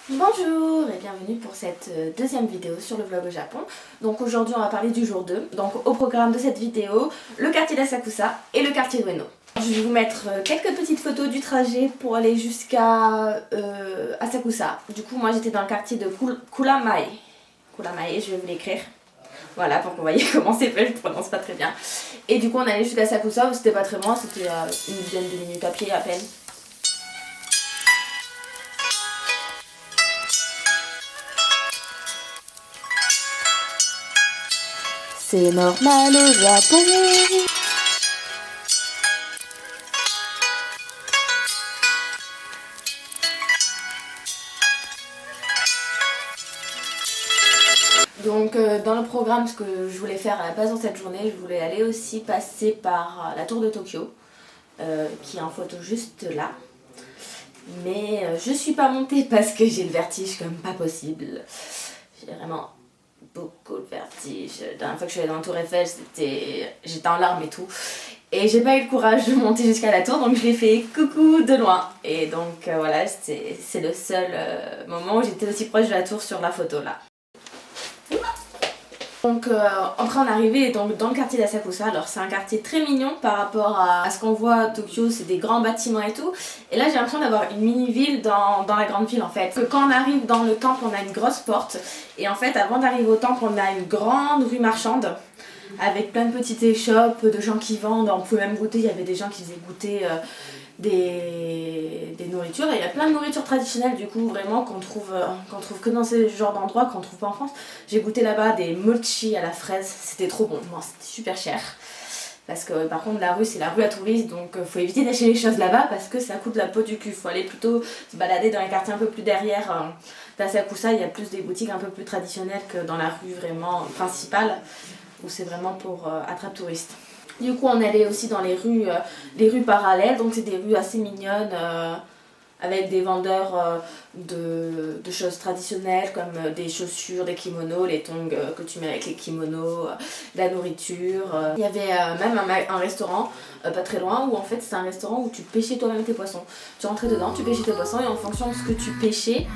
Bonjour et bienvenue pour cette deuxième vidéo sur le vlog au Japon. Donc aujourd'hui on va parler du jour 2. Donc au programme de cette vidéo, le quartier d'Asakusa et le quartier d'Ueno. Je vais vous mettre quelques petites photos du trajet pour aller jusqu'à Asakusa. Du coup moi j'étais dans le quartier de Kuramae. Kuramae, je vais vous l'écrire. Voilà, pour que vous voyez comment c'est fait, je ne prononce pas très bien. Et du coup on allait jusqu'à Asakusa, c'était pas très loin, c'était une dizaine de minutes à pied à peine. C'est normal au Japon. Donc dans le programme, ce que je voulais faire à la base dans cette journée, je voulais aller aussi passer par la tour de Tokyo, qui est en photo juste là. Mais je suis pas montée parce que j'ai le vertige comme pas possible. J'ai vraiment beaucoup de vertige. La dernière fois que je suis allée dans la tour Eiffel, j'étais en larmes et tout. Et j'ai pas eu le courage de monter jusqu'à la tour, donc je l'ai fait coucou de loin. Et donc voilà, c'est le seul moment où j'étais aussi proche de la tour sur la photo là. Donc en train d'arriver donc dans le quartier d'Asakusa. Alors c'est un quartier très mignon par rapport à ce qu'on voit à Tokyo, c'est des grands bâtiments et tout. Et là j'ai l'impression d'avoir une mini-ville dans la grande ville en fait. Que quand on arrive dans le temple on a une grosse porte. Et en fait avant d'arriver au temple on a une grande rue marchande. Avec plein de petites échoppes, de gens qui vendent, on pouvait même goûter, il y avait des gens qui faisaient goûter des nourritures. Et il y a plein de nourritures traditionnelles du coup vraiment qu'on trouve que dans ce genre d'endroits, qu'on trouve pas en France. J'ai goûté là-bas des mochi à la fraise, c'était trop bon, bon, c'était super cher. Parce que par contre la rue c'est la rue à touristes, donc faut éviter d'acheter les choses là-bas parce que ça coûte la peau du cul. Faut aller plutôt se balader dans les quartiers un peu plus derrière d'Asakusa, il y a plus des boutiques un peu plus traditionnelles que dans la rue vraiment principale, où c'est vraiment pour attrape touristes. Du coup on allait aussi dans les rues parallèles, donc c'est des rues assez mignonnes avec des vendeurs de choses traditionnelles comme des chaussures, des kimonos, les tongs que tu mets avec les kimonos, de la nourriture. Il y avait même un restaurant pas très loin où en fait c'est un restaurant où tu pêchais toi-même tes poissons. Tu rentrais dedans, tu pêchais tes poissons et en fonction de ce que tu pêchais,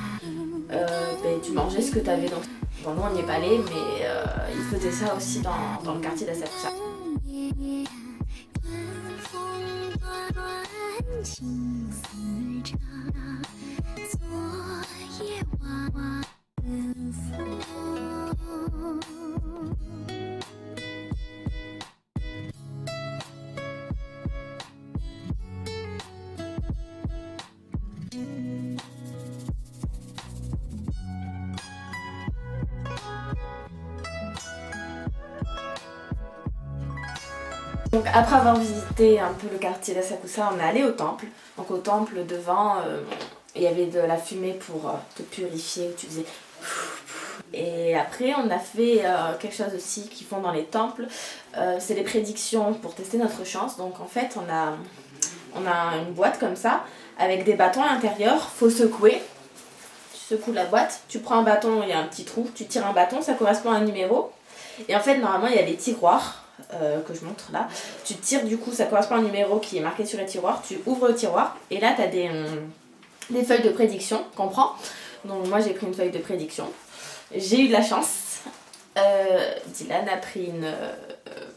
tu mangeais ce que tu avais. Donc bon, nous on n'y est pas allé, mais ils faisaient ça aussi dans le quartier d'Asakusa. Donc après avoir visité un peu le quartier d'Asakusa, on est allé au temple. Donc au temple devant, il y avait de la fumée pour te purifier, où tu faisais... Et après on a fait quelque chose aussi qu'ils font dans les temples, c'est les prédictions pour tester notre chance. Donc en fait on a une boîte comme ça, avec des bâtons à l'intérieur, faut secouer. Tu secoues la boîte, tu prends un bâton, il y a un petit trou, tu tires un bâton, ça correspond à un numéro. Et en fait normalement il y a des tiroirs. Que je montre là, tu tires du coup, ça correspond à un numéro qui est marqué sur le tiroir, tu ouvres le tiroir et là tu as des feuilles de prédiction qu'on prend. Donc moi j'ai pris une feuille de prédiction, j'ai eu de la chance. Dylan a pris une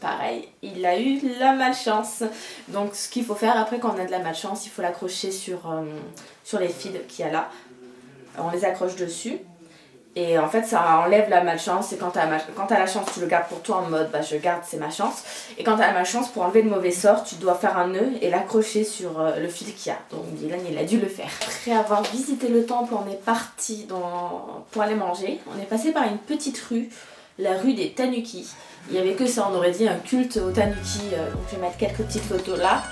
pareil, il a eu de la malchance. Donc ce qu'il faut faire après quand on a de la malchance, il faut l'accrocher sur les fils qu'il y a là, on les accroche dessus. Et en fait ça enlève la malchance, et quand t'as la chance tu le gardes pour toi en mode bah je garde c'est ma chance. Et quand t'as la malchance, pour enlever le mauvais sort tu dois faire un nœud et l'accrocher sur le fil qu'il y a. Donc Dylan il a dû le faire. Après avoir visité le temple on est parti pour aller manger. On est passé par une petite rue, la rue des Tanuki. Il n'y avait que ça, on aurait dit un culte aux Tanuki, donc je vais mettre quelques petites photos là.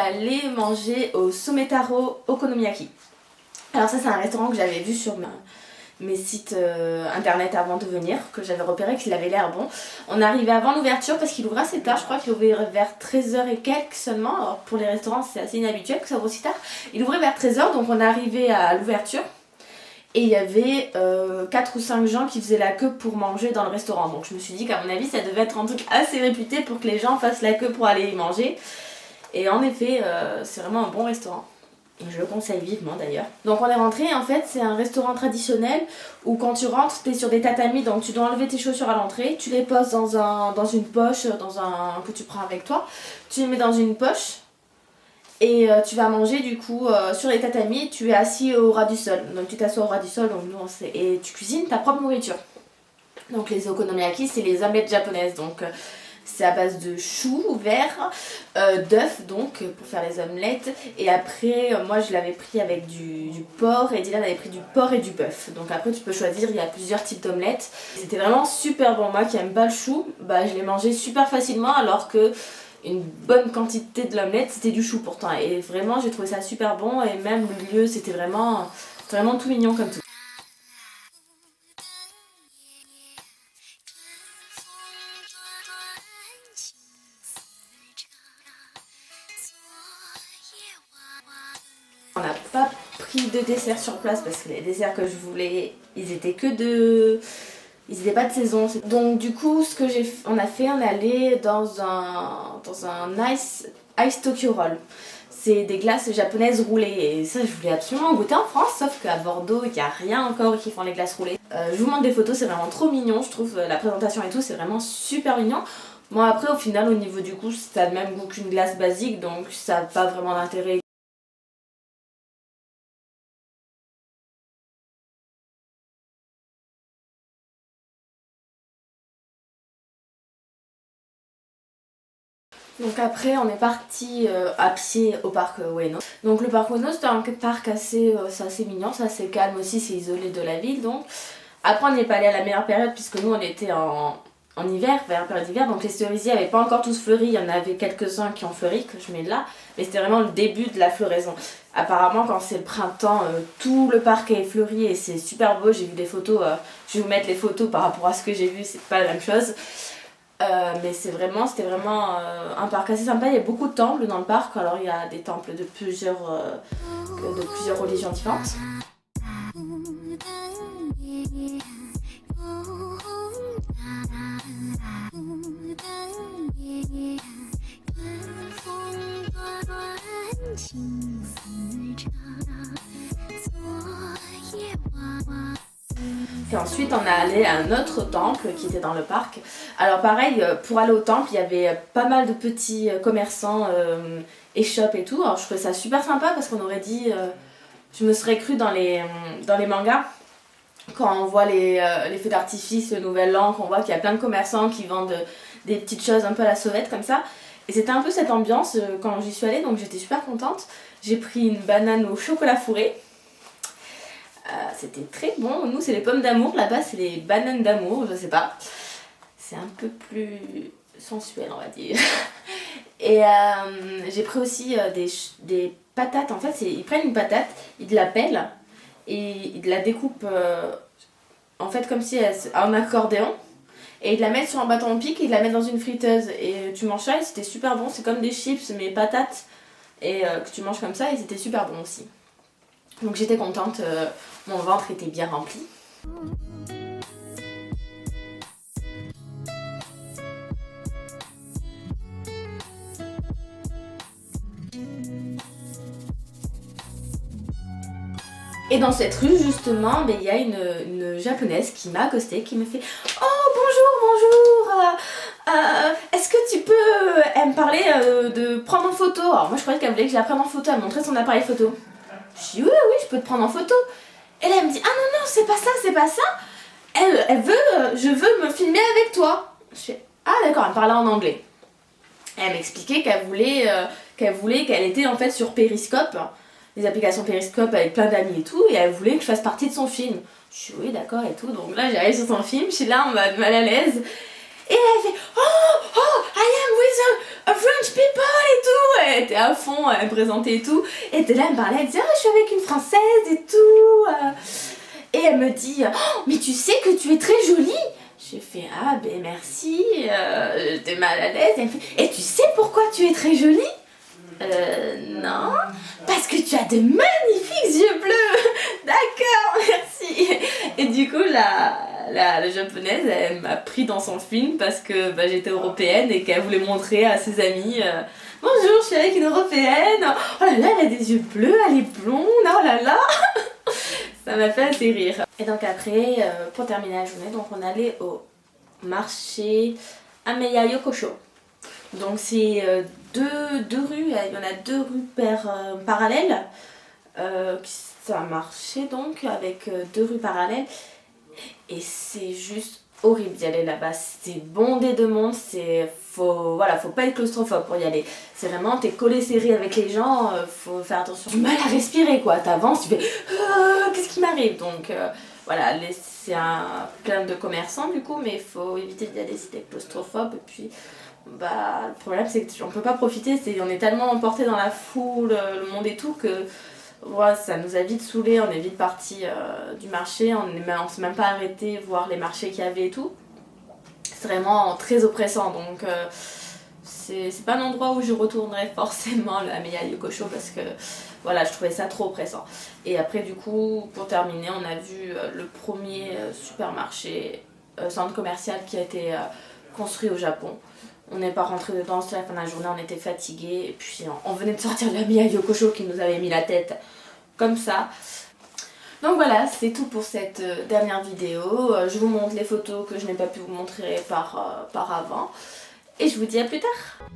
Aller manger au Sometaro Okonomiyaki. Alors ça c'est un restaurant que j'avais vu sur mes sites internet avant de venir, que j'avais repéré qu'il avait l'air bon. On est arrivé avant l'ouverture parce qu'il ouvre assez tard, je crois qu'il ouvrait vers 13h et quelques seulement. Alors pour les restaurants c'est assez inhabituel que ça ouvre aussi tard. Il ouvrait vers 13h, donc on est arrivé à l'ouverture. Et il y avait 4 ou 5 gens qui faisaient la queue pour manger dans le restaurant. Donc je me suis dit qu'à mon avis ça devait être un truc assez réputé pour que les gens fassent la queue pour aller y manger. Et en effet, c'est vraiment un bon restaurant. Je le conseille vivement d'ailleurs. Donc on est rentré, en fait c'est un restaurant traditionnel où quand tu rentres t'es sur des tatamis, donc tu dois enlever tes chaussures à l'entrée, tu les poses dans une poche que tu prends avec toi, tu les mets dans une poche et tu vas manger du coup sur les tatamis, tu es assis au ras du sol, donc tu t'assois au ras du sol, donc nous on sait, et tu cuisines ta propre nourriture. Donc les okonomiyaki c'est les omelettes japonaises, donc c'est à base de choux verts, d'œufs donc pour faire les omelettes. Et après, moi je l'avais pris avec du porc et Dylan avait pris du porc et du bœuf. Donc après tu peux choisir, il y a plusieurs types d'omelettes. C'était vraiment super bon. Moi qui aime pas le chou, bah, je l'ai mangé super facilement alors que une bonne quantité de l'omelette c'était du chou pourtant. Et vraiment j'ai trouvé ça super bon et même le lieu c'était vraiment tout mignon comme tout. On n'a pas pris de dessert sur place parce que les desserts que je voulais, ils étaient pas de saison. Donc du coup, on est allé dans un ice Tokyo Roll. C'est des glaces japonaises roulées et ça je voulais absolument goûter en France, sauf qu'à Bordeaux il n'y a rien encore qui font les glaces roulées. Je vous montre des photos, c'est vraiment trop mignon, je trouve la présentation et tout c'est vraiment super mignon. Bon après au final au niveau du goût ça a le même goût qu'une glace basique donc ça n'a pas vraiment d'intérêt. Donc après on est parti à pied au parc Ueno. Donc le parc Ueno c'est un parc c'est assez mignon, c'est assez calme aussi, c'est isolé de la ville donc. Après on n'est pas allé à la meilleure période puisque nous on était en hiver, vers la période d'hiver, donc les cerisiers n'avaient pas encore tous fleuri, il y en avait quelques-uns qui ont fleuri que je mets là, mais c'était vraiment le début de la floraison. Apparemment quand c'est le printemps, tout le parc est fleuri et c'est super beau, j'ai vu des photos, je vais vous mettre les photos par rapport à ce que j'ai vu, c'est pas la même chose. Mais c'était vraiment un parc assez sympa, il y a beaucoup de temples dans le parc, alors il y a des temples de plusieurs religions différentes. Et ensuite on est allé à un autre temple qui était dans le parc. Alors pareil, pour aller au temple, il y avait pas mal de petits commerçants et shops et tout. Alors je trouvais ça super sympa parce qu'on aurait dit, je me serais cru dans les mangas. Quand on voit les feux d'artifice, le nouvel an, qu'on voit qu'il y a plein de commerçants qui vendent des petites choses un peu à la sauvette comme ça. Et c'était un peu cette ambiance quand j'y suis allée, donc j'étais super contente. J'ai pris une banane au chocolat fourré. C'était très bon. Nous c'est les pommes d'amour, là-bas c'est les bananes d'amour, je sais pas. C'est un peu plus sensuel on va dire. Et j'ai pris aussi des patates. En fait ils prennent une patate, ils la pèlent et ils la découpent en fait comme si en accordéon. Et ils la mettent sur un bâton de pique et ils la mettent dans une friteuse. Et tu manges ça et c'était super bon. C'est comme des chips mais patates. Et que tu manges comme ça et c'était super bon aussi. Donc j'étais contente, mon ventre était bien rempli. Et dans cette rue justement, il y a une japonaise qui m'a accostée, qui me fait « Oh bonjour, est-ce que tu peux me parler de prendre en photo ?» Alors moi je croyais qu'elle voulait que je la prenne en photo, elle montrait son appareil photo. Je dis oui, je peux te prendre en photo. Et là elle me dit ah non, c'est pas ça. Je veux me filmer avec toi. Je fais ah d'accord, elle me parlait en anglais. Et elle m'expliquait qu'elle était en fait sur Periscope, les applications Periscope avec plein d'amis et tout, et elle voulait que je fasse partie de son film. Je suis oui d'accord et tout, donc là j'arrive sur son film, je suis là en mode mal à l'aise. Et elle fait oh, I am with a French people et tout. Elle était à fond, elle me présentait et tout. Et de là elle me parlait, elle disait je suis avec une française et tout. Et elle me dit oh, mais tu sais que tu es très jolie. J'ai fait ah ben merci, j'étais mal à l'aise. Elle me fait et tu sais pourquoi tu es très jolie? Non, parce que tu as de magnifiques yeux bleus. D'accord, merci. Et du coup la japonaise elle m'a pris dans son film parce que j'étais européenne et qu'elle voulait montrer à ses amis bonjour, je suis avec une européenne, oh là là, elle a des yeux bleus, elle est blonde, oh là là. Ça m'a fait assez rire. Et donc après, pour terminer la journée, donc on allait au marché Ameya Yokosho. Donc c'est deux rues, il y en a deux rues parallèles. C'est un marché donc avec deux rues parallèles. Et c'est juste horrible d'y aller là-bas. C'est bondé de monde, faut pas être claustrophobe pour y aller. C'est vraiment, t'es collé serré avec les gens, faut faire attention. Du mal à respirer quoi, t'avances, tu fais qu'est-ce qui m'arrive. Donc voilà, c'est plein de commerçants du coup, mais il faut éviter d'y aller si t'es claustrophobe. Et puis bah le problème c'est qu'on peut pas profiter, on est tellement emporté dans la foule, le monde et tout que ouais, ça nous a vite saoulé, on est vite parti du marché, on s'est même pas arrêté voir les marchés qu'il y avait et tout. C'est vraiment très oppressant, donc c'est pas un endroit où je retournerai forcément à Ameya Yokosho parce que voilà, je trouvais ça trop oppressant. Et après du coup, pour terminer, on a vu le premier supermarché, centre commercial qui a été construit au Japon. On n'est pas rentré dedans, c'était la fin de la journée, on était fatigués. Et puis on venait de sortir de la Ameya Yokosho qui nous avait mis la tête comme ça. Donc voilà, c'est tout pour cette dernière vidéo. Je vous montre les photos que je n'ai pas pu vous montrer par avant. Et je vous dis à plus tard.